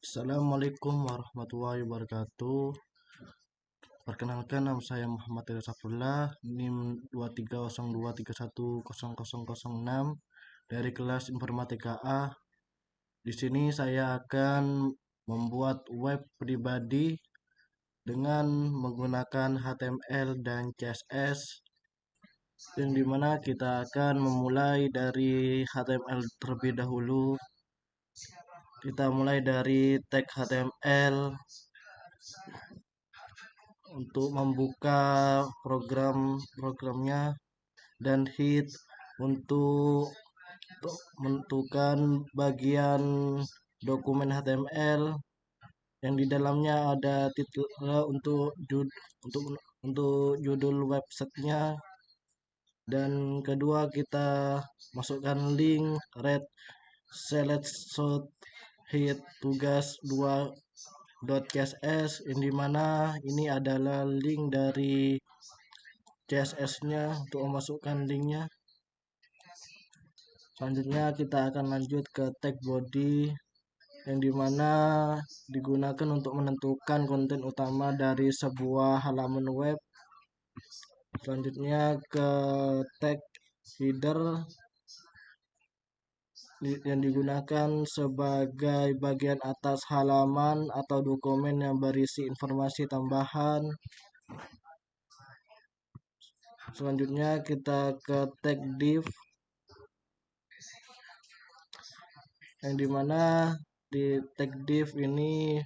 Assalamualaikum warahmatullahi wabarakatuh. Perkenalkan, nama saya Muhammad Ridha Safrullah, NIM 2302310006 dari kelas Informatika A. Di sini saya akan membuat web pribadi dengan menggunakan HTML dan CSS, yang dimana kita akan memulai dari HTML terlebih dahulu. Kita mulai dari tag HTML untuk membuka programnya, dan hit untuk menentukan bagian dokumen HTML yang di dalamnya ada titel untuk judul websitenya. Dan kedua, kita masukkan link red select shot hit tugas 2.css, yang dimana ini adalah link dari CSS-nya untuk memasukkan linknya. Selanjutnya kita akan lanjut ke tag body, yang dimana digunakan untuk menentukan konten utama dari sebuah halaman web. Selanjutnya ke tag header, yang digunakan sebagai bagian atas halaman atau dokumen yang berisi informasi tambahan. Selanjutnya kita ke tag div, yang dimana di tag div ini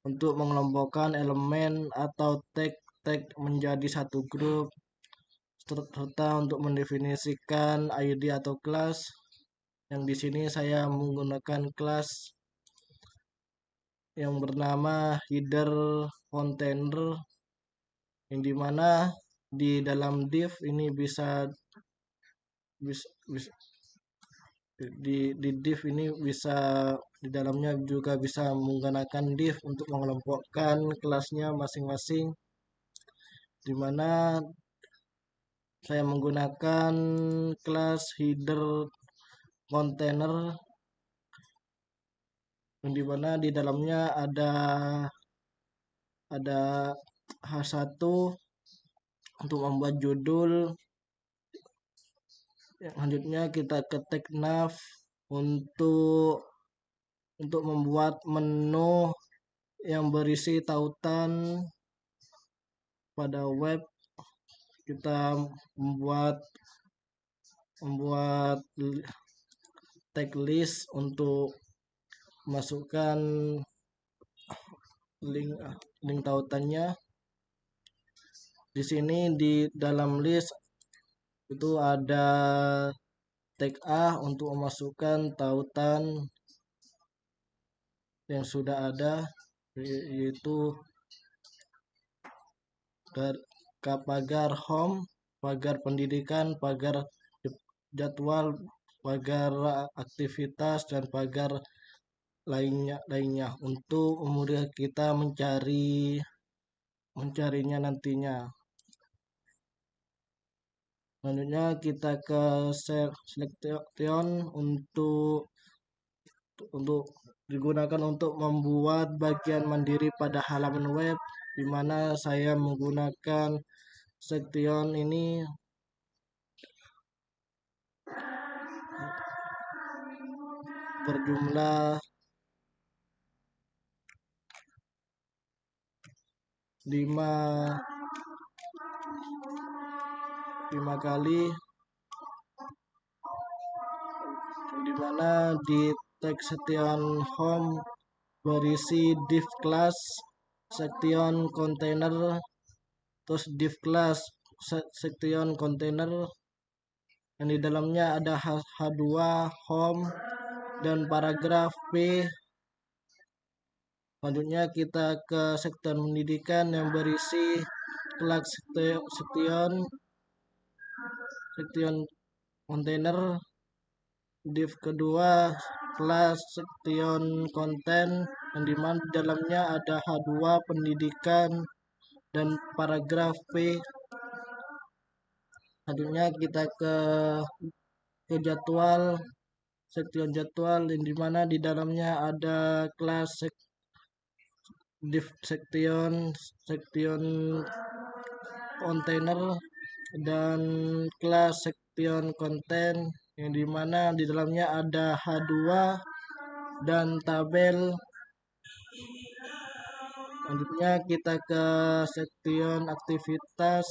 untuk mengelompokkan elemen atau tag menjadi satu grup, serta untuk mendefinisikan ID atau kelas. Yang di sini saya menggunakan kelas yang bernama header container, yang dimana di dalam div ini bisa di div ini bisa di dalamnya juga bisa menggunakan div untuk mengelompokkan kelasnya masing-masing, dimana saya menggunakan kelas header container, yang dimana di dalamnya ada H1 untuk membuat judul. Selanjutnya kita ke tag nav untuk membuat menu yang berisi tautan pada web. Kita membuat tag list untuk masukkan link tautannya. Di sini di dalam list itu ada tag A untuk memasukkan tautan yang sudah ada, yaitu pagar home, pagar pendidikan, pagar jadwal, pagar aktivitas, dan pagar lainnya untuk memudahkan kita mencarinya nantinya. Selanjutnya kita ke selection untuk digunakan untuk membuat bagian mandiri pada halaman web, di mana saya menggunakan section ini berjumlah 5 kali, dimana di tag section home berisi div class, section container, terus div class, section container, yang di dalamnya ada H2 home dan paragraf P. Selanjutnya kita ke section pendidikan yang berisi kelas section container, div kedua kelas section content, yang dimana di dalamnya ada H2 pendidikan dan paragraf P. Selanjutnya kita ke jadwal, section jadwal, yang dimana di dalamnya ada kelas div section container, dan kelas section content yang dimana di dalamnya ada H2 dan tabel. Selanjutnya kita ke section aktivitas,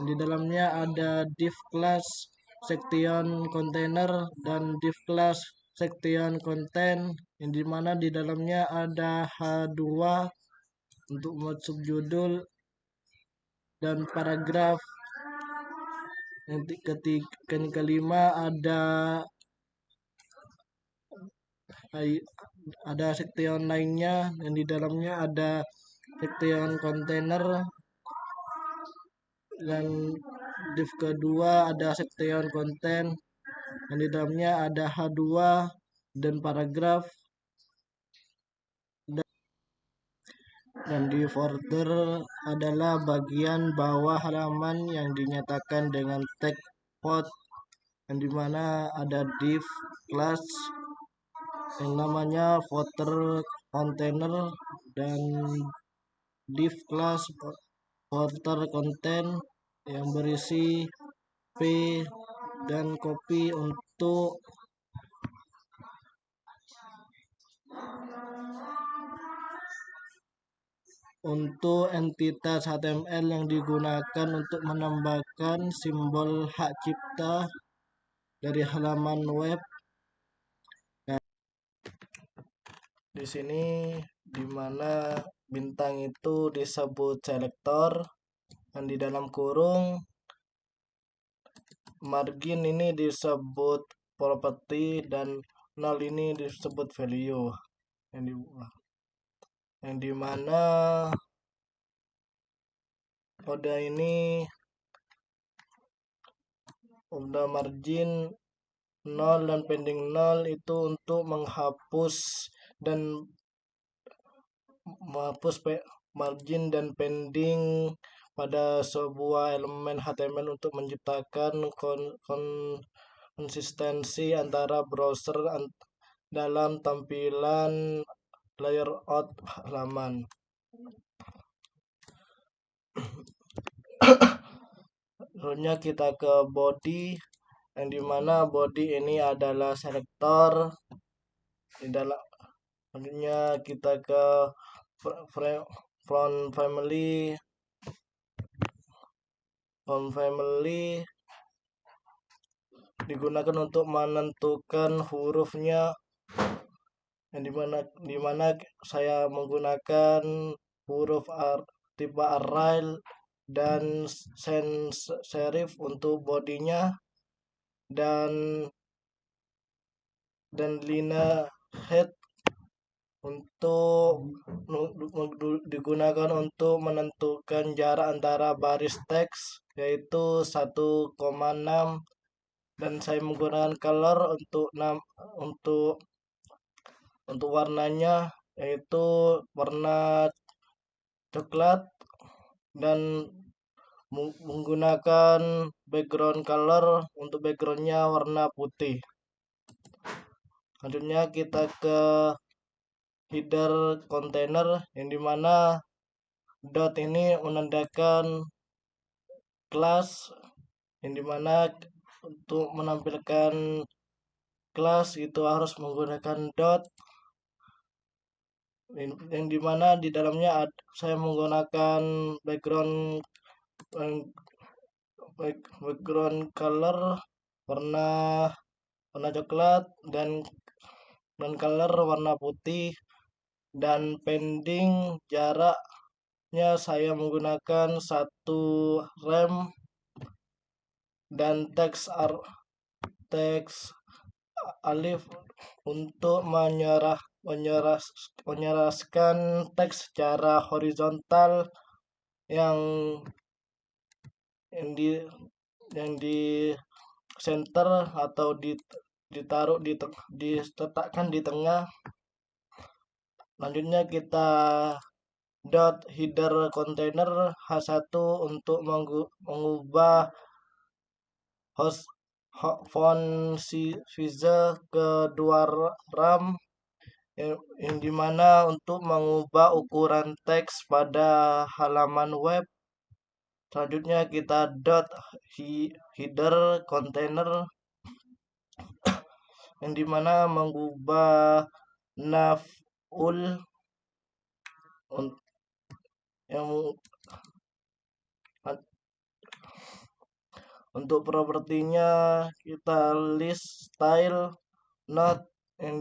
di dalamnya ada div class section container dan div class section content yang dimana di dalamnya ada H2 untuk masuk judul dan paragraf. Yang kelima ada section lainnya yang di dalamnya ada section container, dan div kedua ada section content yang di dalamnya ada H2 dan paragraf, dan di folder adalah bagian bawah halaman yang dinyatakan dengan tag pod, yang dimana ada div class yang namanya footer container dan div class footer content yang berisi p dan copy untuk entitas HTML yang digunakan untuk menambahkan simbol hak cipta dari halaman web. Nah, di sini dimana bintang itu disebut selektor, dan di dalam kurung margin ini disebut property, dan 0 ini disebut value, yang dimana pada ini udah margin 0 dan pending 0 itu untuk menghapus margin dan pending pada sebuah elemen HTML untuk menciptakan konsistensi antara browser dalam tampilan layout halaman. Selanjutnya kita ke body, yang dimana body ini adalah selektor. Selanjutnya kita ke font family. Font family digunakan untuk menentukan hurufnya, yang dimana saya menggunakan huruf tipe Arial dan sans serif untuk bodinya, dan lina head untuk digunakan untuk menentukan jarak antara baris teks yaitu 1,6, dan saya menggunakan color untuk warnanya yaitu warna coklat, dan menggunakan background color untuk backgroundnya warna putih. Selanjutnya kita ke header container, yang dimana dot ini menandakan kelas, yang dimana untuk menampilkan kelas itu harus menggunakan dot, yang dimana di dalamnya saya menggunakan background color warna coklat, dan color warna putih, dan pending jaraknya saya menggunakan 1 rem, dan teks alif untuk menyeraskan teks secara horizontal yang di center atau diletakkan di tengah. Selanjutnya kita dot header container H1 untuk mengubah font size ke 2 ram, yang dimana untuk mengubah ukuran teks pada halaman web. Selanjutnya kita header container yang dimana mengubah nav.ul yang untuk propertinya kita list style not yang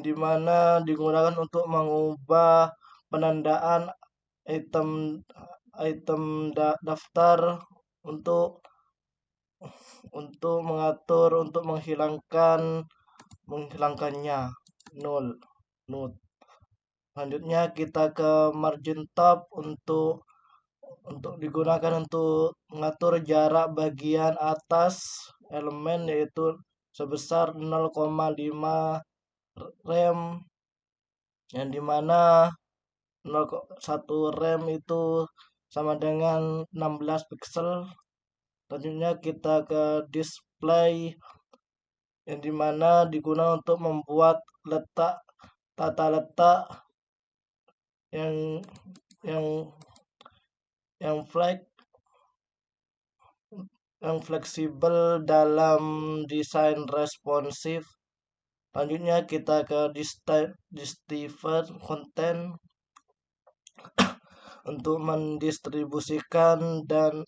dimana digunakan untuk mengubah penandaan item daftar untuk mengatur untuk menghilangkannya null. Selanjutnya kita ke margin top untuk digunakan untuk mengatur jarak bagian atas elemen, yaitu sebesar 0,5 rem, yang dimana 1 rem itu sama dengan 16 pixel. Selanjutnya kita ke display yang dimana digunakan untuk membuat tata letak yang fleksibel dalam desain responsif. Selanjutnya kita ke distributed content untuk mendistribusikan dan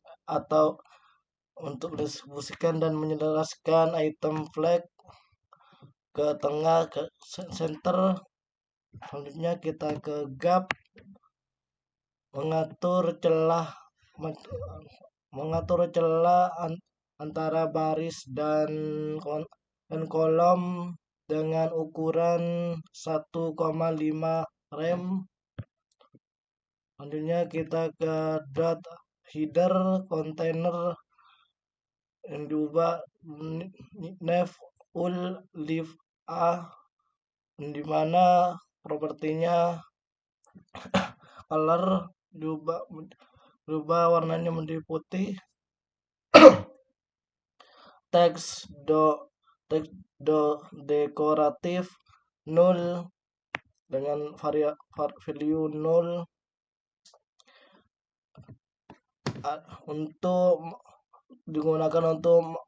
menyelaraskan item flag ke tengah, ke center. Selanjutnya kita ke gap mengatur celah antara baris dan kolom dengan ukuran 1,5 rem. Selanjutnya kita ke header container yang diubah nav.ul leave a, di mana propertinya color diubah warnanya menjadi putih. Teks dekoratif null dengan value null untuk digunakan untuk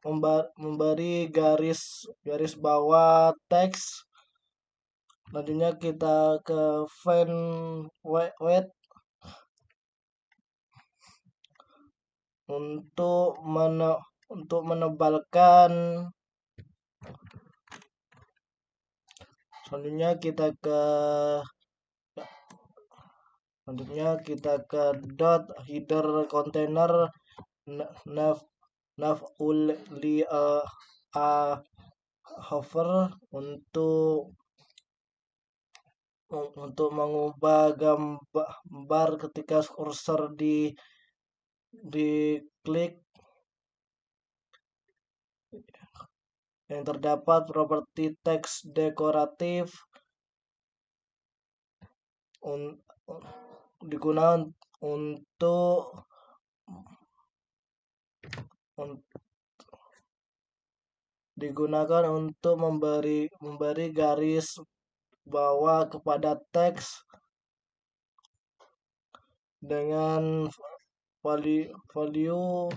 memberi garis bawah teks. Selanjutnya kita ke font weight untuk menebalkan. Selanjutnya kita ke header container nav.ul hover untuk mengubah gambar ketika cursor diklik. Yang terdapat properti teks dekoratif digunakan untuk memberi garis bawah kepada teks dengan value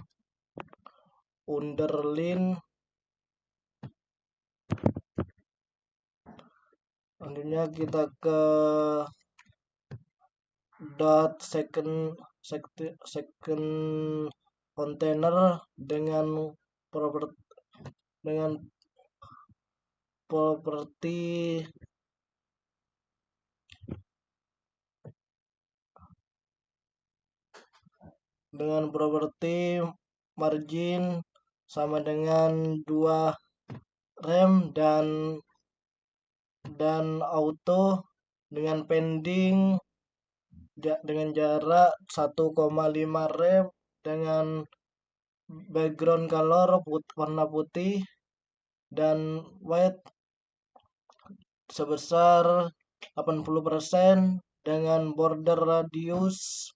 underline. Selanjutnya kita ke second container dengan properti margin sama dengan 2 rem dan auto dengan pending dengan jarak 1,5 rem dengan background color warna putih dan white sebesar 80% dengan border radius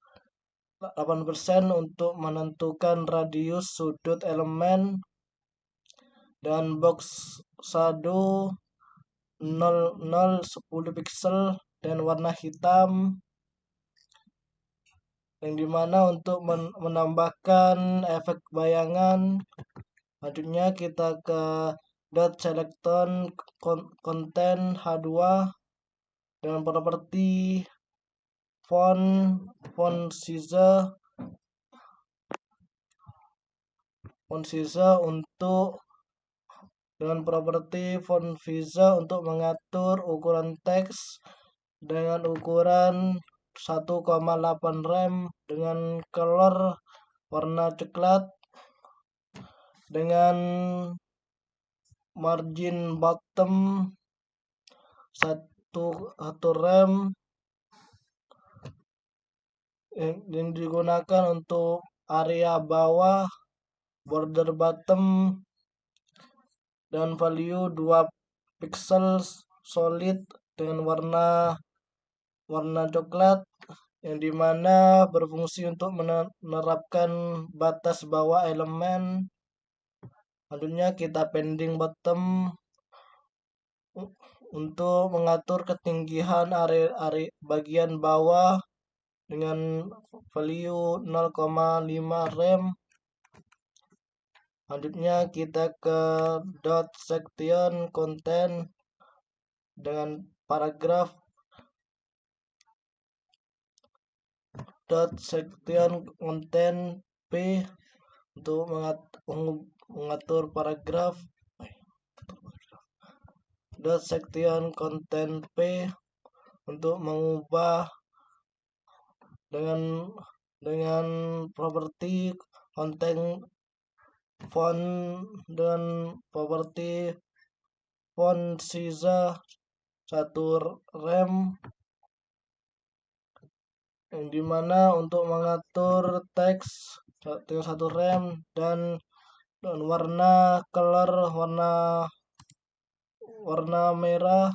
8% untuk menentukan radius sudut elemen. dan box shadow 00 10 pixel dan warna hitam, yang dimana untuk menambahkan efek bayangan. Selanjutnya kita ke dot selecton content H2 dengan properti font size untuk dengan properti font size untuk mengatur ukuran teks dengan ukuran 1,8 rem dengan color warna coklat dengan margin bottom 1 rem yang digunakan untuk area bawah, border bottom, dan value 2 pixel solid dengan warna coklat, yang dimana berfungsi untuk menerapkan batas bawah elemen. Selanjutnya kita padding bottom untuk mengatur ketinggian area bagian bawah dengan value 0,5 rem. Selanjutnya kita ke dot section content dengan paragraf dot section content P untuk mengatur paragraf. Dot section content P untuk mengubah dengan properti konten font dan properti font size 1 rem, yang dimana untuk mengatur teks dengan 1 rem dan warna color warna merah.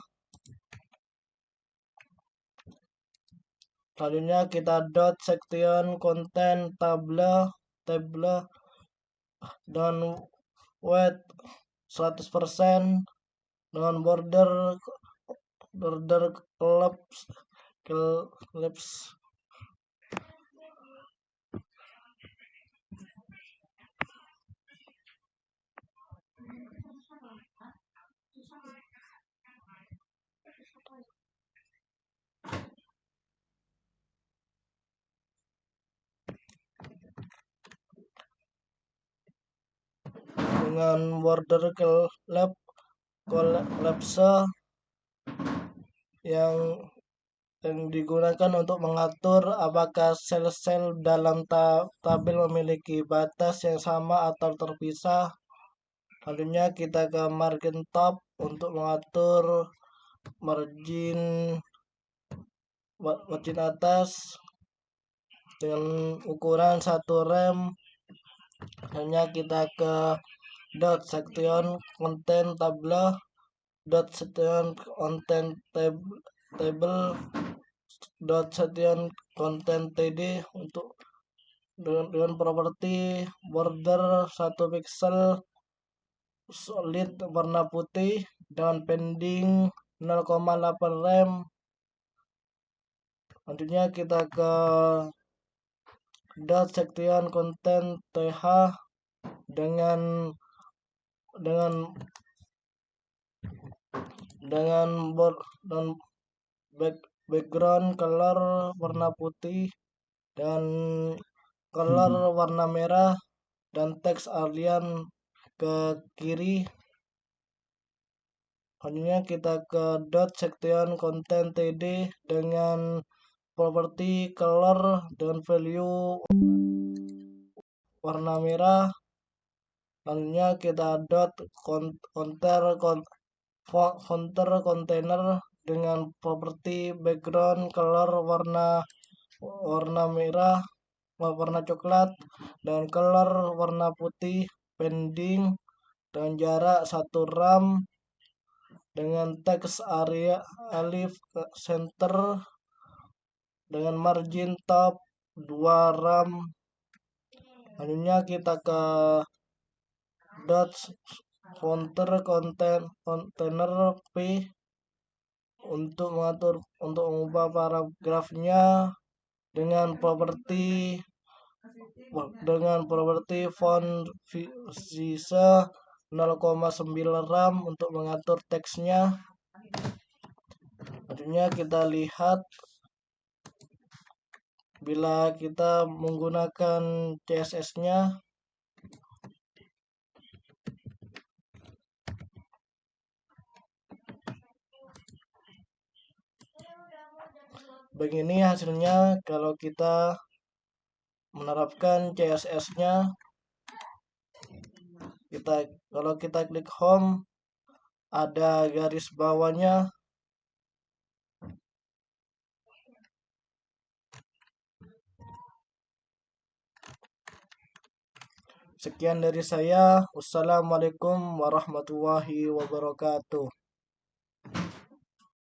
Selanjutnya kita dot section content table dan weight 100% dengan border collapse dengan border collapse yang digunakan untuk mengatur apakah sel-sel dalam tabel memiliki batas yang sama atau terpisah. Selanjutnya kita ke margin top untuk mengatur margin atas dengan ukuran 1 rem. Selanjutnya kita ke dot section content table dot section content table dot section content td untuk dengan properti border 1 pixel solid warna putih dan padding 0,8 rem. Selanjutnya kita ke dot section content th dengan background color warna putih dan color warna merah dan teks alien ke kiri. Selanjutnya kita ke dot section content td dengan properti color dan value warna merah. Selanjutnya kita dot counter container dengan properti background color warna merah, warna coklat, dan color warna putih, padding dan jarak 1 rem dengan teks area alif center dengan margin top 2 rem. Selanjutnya kita ke dot Footer container P untuk mengubah paragrafnya dengan properti font size 0,9 RAM untuk mengatur teksnya. Selanjutnya kita lihat bila kita menggunakan CSS-nya. Begini hasilnya kalau kita menerapkan CSS-nya. Kalau kita klik home, ada garis bawahnya. Sekian dari saya. Wassalamualaikum warahmatullahi wabarakatuh.